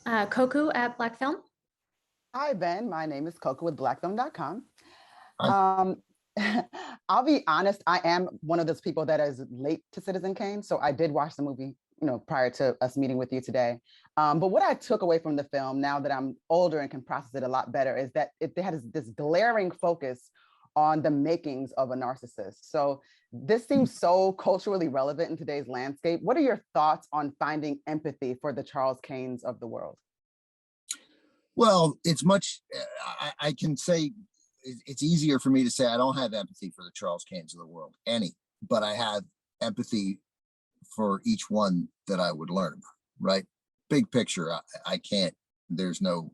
Koku at blackfilm. Hi, Ben. My name is Koku with blackfilm.com. Hi. Um, I'll be honest, I am one of those people that is late to Citizen Kane. So I did watch the movie, prior to us meeting with you today. But what I took away from the film, now that I'm older and can process it a lot better, is that they had this glaring focus on the makings of a narcissist. So this seems so culturally relevant in today's landscape. What are your thoughts on finding empathy for the Charles Kanes of the world? Well, it's much, I can say it's easier for me to say I don't have empathy for the Charles Kanes of the world, but I have empathy for each one that I would learn about, right? Big picture, I can't, there's no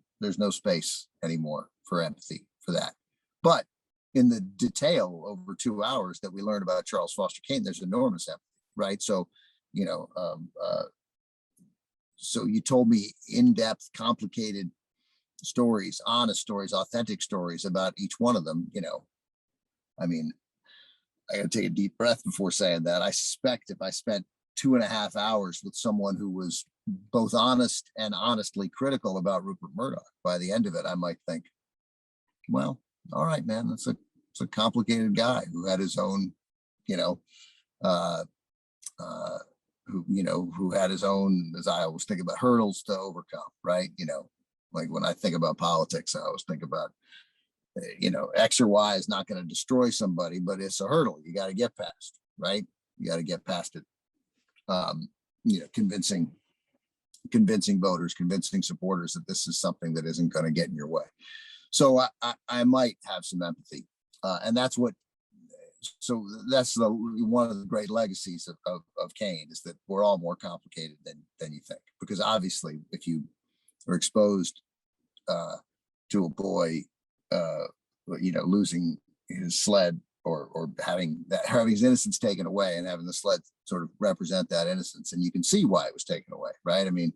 space anymore for empathy for that. But in the detail over 2 hours that we learned about Charles Foster Kane, there's enormous empathy, right? So, so you told me in-depth, complicated stories, honest stories, authentic stories about each one of them. I mean, I gotta take a deep breath before saying that. I suspect if I spent 2.5 hours with someone who was both honest and honestly critical about Rupert Murdoch, by the end of it, I might think, well, all right, man, it's a complicated guy who had his own, who had his own, as I always think about, hurdles to overcome, right? Like when I think about politics, I always think about, X or Y is not going to destroy somebody, but it's a hurdle you got to get past, right? You got to get past it. Convincing voters, convincing supporters that this is something that isn't going to get in your way. So I might have some empathy. And that's one of the great legacies of Kane, is that we're all more complicated than you think. Because obviously, if you are exposed to a boy, losing his sled or having his innocence taken away, and having the sled sort of represent that innocence, and you can see why it was taken away, right? I mean,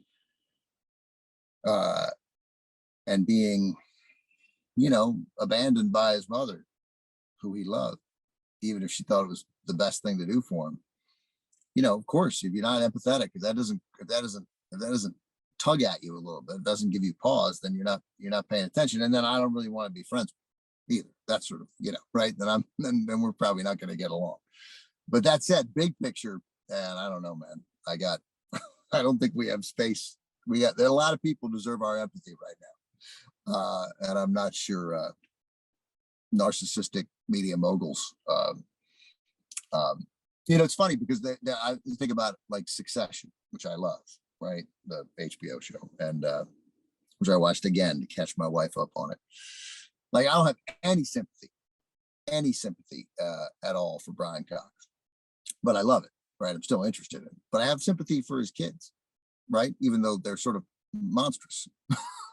and being, abandoned by his mother, who he loved, even if she thought it was the best thing to do for him. Of course, if you're not empathetic, if that doesn't tug at you a little bit, doesn't give you pause, then you're not paying attention. And then I don't really want to be friends with either. That's sort of, right? Then we're probably not going to get along. But that said, big picture, and I don't know, man. I don't think we have space. There are a lot of people who deserve our empathy right now. And I'm not sure narcissistic media moguls. It's funny because I think about like Succession, which I love, right? The HBO show, and which I watched again to catch my wife up on it. Like, I don't have any sympathy at all for Brian Cox, but I love it, right? I'm still interested in it, but I have sympathy for his kids, right? Even though they're sort of monstrous,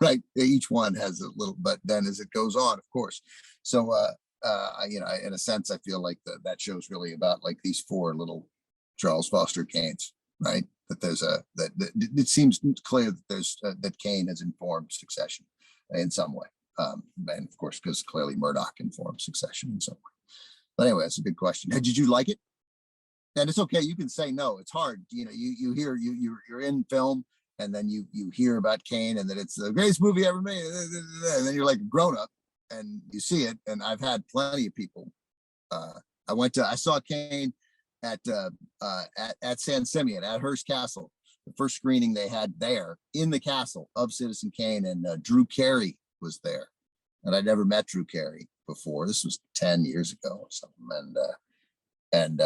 right? Each one has a little, but then as it goes on, of course. So, in a sense, I feel like that show's really about like these 4 little Charles Foster Kanes, right? That there's that it seems clear that there's that Kane has informed Succession in some way, and of course, because clearly Murdoch informed Succession in some way. But anyway, that's a good question. Did you like it? And it's okay, you can say no. It's hard, you hear you're in film, and then you hear about Kane and that it's the greatest movie ever made, and then you're like a grown up and you see it. And I've had plenty of people. I saw Kane at San Simeon at Hearst Castle, the first screening they had there in the castle of Citizen Kane, and Drew Carey was there, and I'd never met Drew Carey before. This was 10 years ago or something, and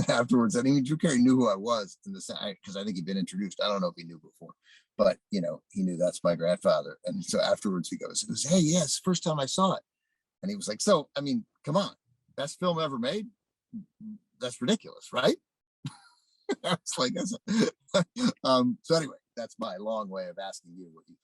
afterwards, I mean, Drew Carey knew who I was because I think he'd been introduced. I don't know if he knew before, but he knew that's my grandfather. And so afterwards, he goes, "Hey, yes, first time I saw it," and he was like, "So, I mean, come on, best film ever made? That's ridiculous, right?" I was like, so anyway, that's my long way of asking you what you.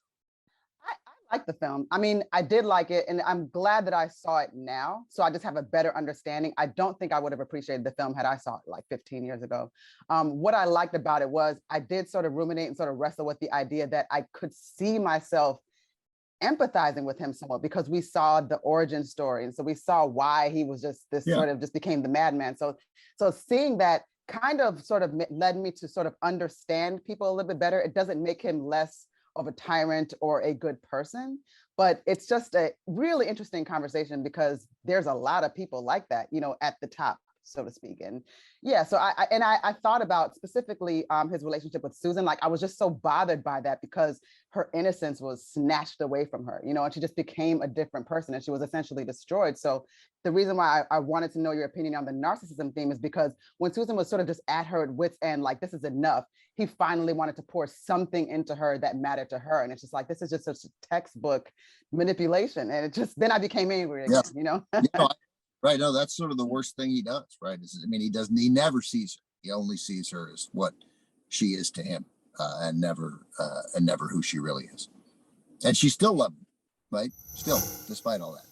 I like the film. I mean, I did like it, and I'm glad that I saw it now. So I just have a better understanding. I don't think I would have appreciated the film had I saw it like 15 years ago. What I liked about it was I did sort of ruminate and sort of wrestle with the idea that I could see myself empathizing with him somewhat, because we saw the origin story. And so we saw why he was just this sort of just became the madman. So seeing that kind of sort of led me to sort of understand people a little bit better. It doesn't make him less of a tyrant or a good person. But it's just a really interesting conversation because there's a lot of people like that, you know, at the top, so to speak. And yeah, so I thought about specifically his relationship with Susan. Like I was just so bothered by that because her innocence was snatched away from her, you know, and she just became a different person and she was essentially destroyed. So the reason why I wanted to know your opinion on the narcissism theme is because when Susan was sort of just at her wits end, like this is enough, he finally wanted to pour something into her that mattered to her. And it's just like, this is just such a textbook manipulation. And it just, then I became angry again, you know? Right. No, that's sort of the worst thing he does, right? I mean, he never sees her. He only sees her as what she is to him, and never who she really is. And she still loved him, right? Still, despite all that.